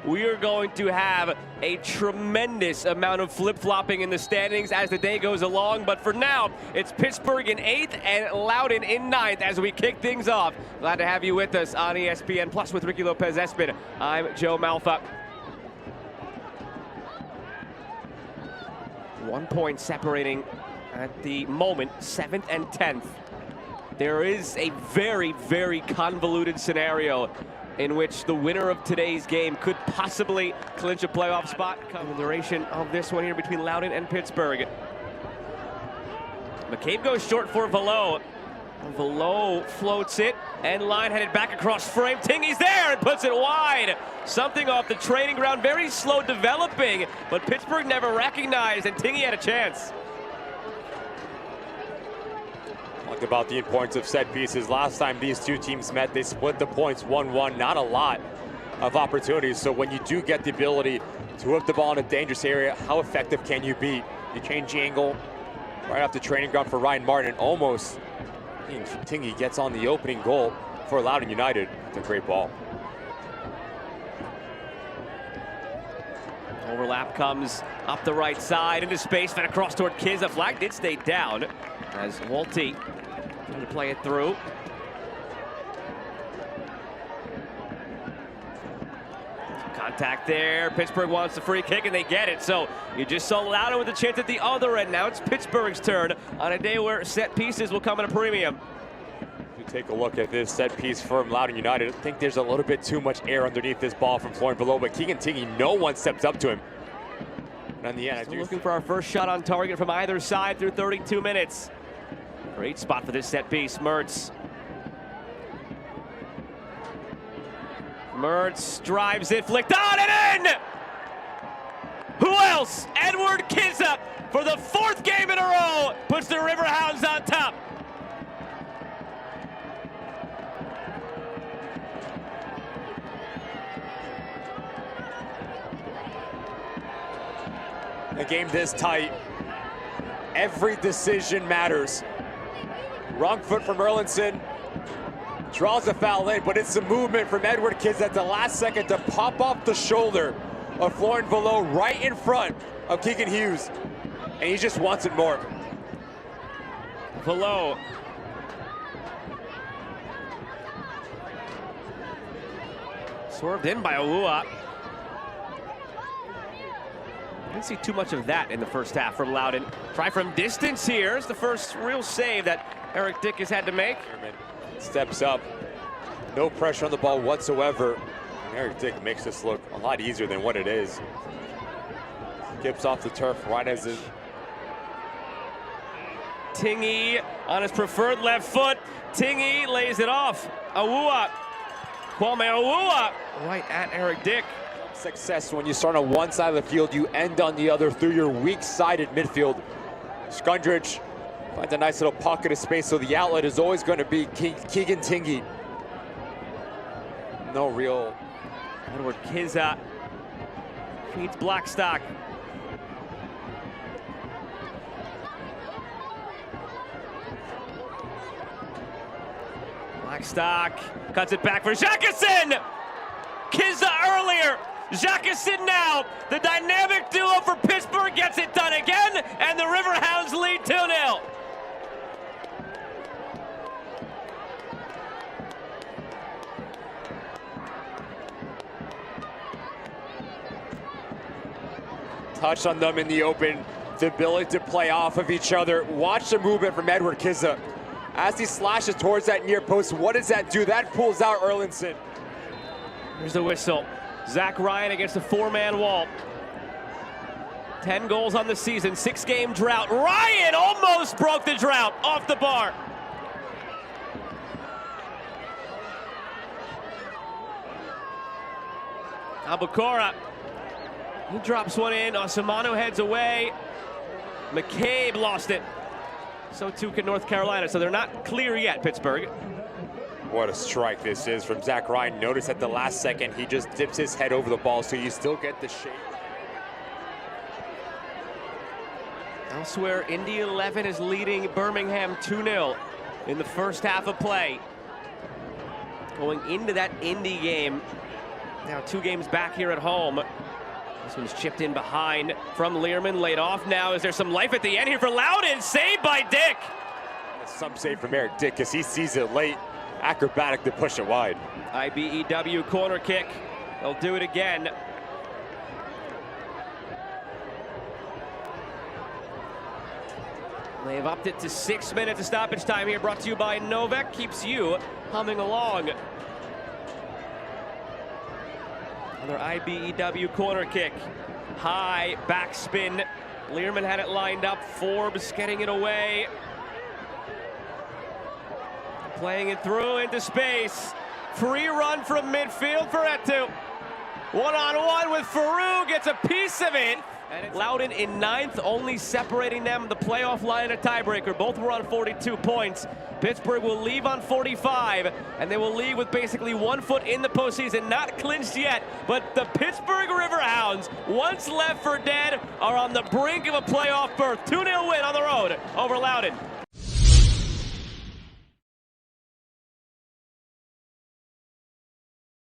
we are going to have a tremendous amount of flip-flopping in the standings as the day goes along. But for now, it's Pittsburgh in 8th and Loudoun in 9th as we kick things off. Glad to have you with us on ESPN Plus with Ricky Lopez-Espin. I'm Joe Malfa. 1 point separating at the moment 7th and 10th. There is a very, very convoluted scenario in which the winner of today's game could possibly clinch a playoff spot. In the duration of this one here between Loudoun and Pittsburgh. McCabe goes short for Valot. Valot floats it, and line headed back across frame. Tingey's there and puts it wide. Something off the training ground, very slow developing, but Pittsburgh never recognized, and Tingey had a chance. Talked about the importance of set pieces. Last time these two teams met, they split the points 1-1. Not a lot of opportunities. So when you do get the ability to whip the ball in a dangerous area, how effective can you be? You change the angle right off the training ground for Ryan Martin. Almost Tingey gets on the opening goal for Loudoun United. It's a great ball. Overlap comes up the right side into space, then across toward Kizza. Flag did stay down as Walty trying to play it through. Contact there. Pittsburgh wants the free kick and they get it. So you just saw Loudoun with a chance at the other end. Now it's Pittsburgh's turn on a day where set pieces will come at a premium. If you take a look at this set piece from Loudoun United, I think there's a little bit too much air underneath this ball from Florian Valot, but Keegan Tingey, no one steps up to him. And in the end, Still looking for our first shot on target from either side through 32 minutes. Great spot for this set piece. Mertz drives it, flicked on and in! Who else? Edward Kizza for the 4th game in a row puts the Riverhounds on top. A game this tight, every decision matters. Wrong foot from Erlinson, draws a foul in, but it's the movement from Edward Kizza at the last second to pop off the shoulder of Florian Valot right in front of Keegan Hughes, and he just wants it more. Valot. Swerved in by Awuah. Didn't see too much of that in the first half from Loudoun. Try from distance here. It's the first real save that Eric Dick has had to make. Steps up, no pressure on the ball whatsoever. And Eric Dick makes this look a lot easier than what it is. Skips off the turf right as it. Tingey on his preferred left foot. Tingey lays it off. Awuah. Kwame Awuah right at Eric Dick. Success when you start on one side of the field, you end on the other through your weak-sided midfield. Skundrich finds a nice little pocket of space, so the outlet is always going to be Keegan Tingey. No real. Edward Kizza feeds Blackstock. Blackstock cuts it back for Jacquesson. Kizza earlier. Jacquesson now. The dynamic duo for Pittsburgh gets it done again, and the Riverhounds lead 2-0. Touch on them in the open, the ability to play off of each other. Watch the movement from Edward Kizza. As he slashes towards that near post, what does that do? That pulls out Erlinson. Here's the whistle. Zach Ryan against a 4-man wall. 10 goals on the season, 6-game drought. Ryan almost broke the drought off the bar. Aboukoura, he drops one in. Osumanu heads away. McCabe lost it. So too can North Carolina. So they're not clear yet, Pittsburgh. What a strike this is from Zach Ryan. Notice at the last second, he just dips his head over the ball, so you still get the shape. Elsewhere, Indy 11 is leading Birmingham 2-0 in the first half of play. Going into that Indy game, Now 2 games back here at home. This one's chipped in behind from Leerman, laid off now. Is there some life at the end here for Loudoun? Saved by Dick. Some save from Eric Dick because he sees it late. Acrobatic to push it wide. IBEW corner kick. They'll do it again. They've upped it to 6 minutes of stoppage time here, brought to you by Novak. Keeps you humming along. Another IBEW corner kick. High backspin. Leerman had it lined up. Forbes getting it away. Playing it through into space. Free run from midfield for Etu. One-on-one with Farouk, gets a piece of it. Loudoun in 9th, only separating them the playoff line and a tiebreaker. Both were on 42 points. Pittsburgh will leave on 45, and they will leave with basically 1 foot in the postseason. Not clinched yet, but the Pittsburgh Riverhounds, once left for dead, are on the brink of a playoff berth. 2-0 win on the road over Loudoun.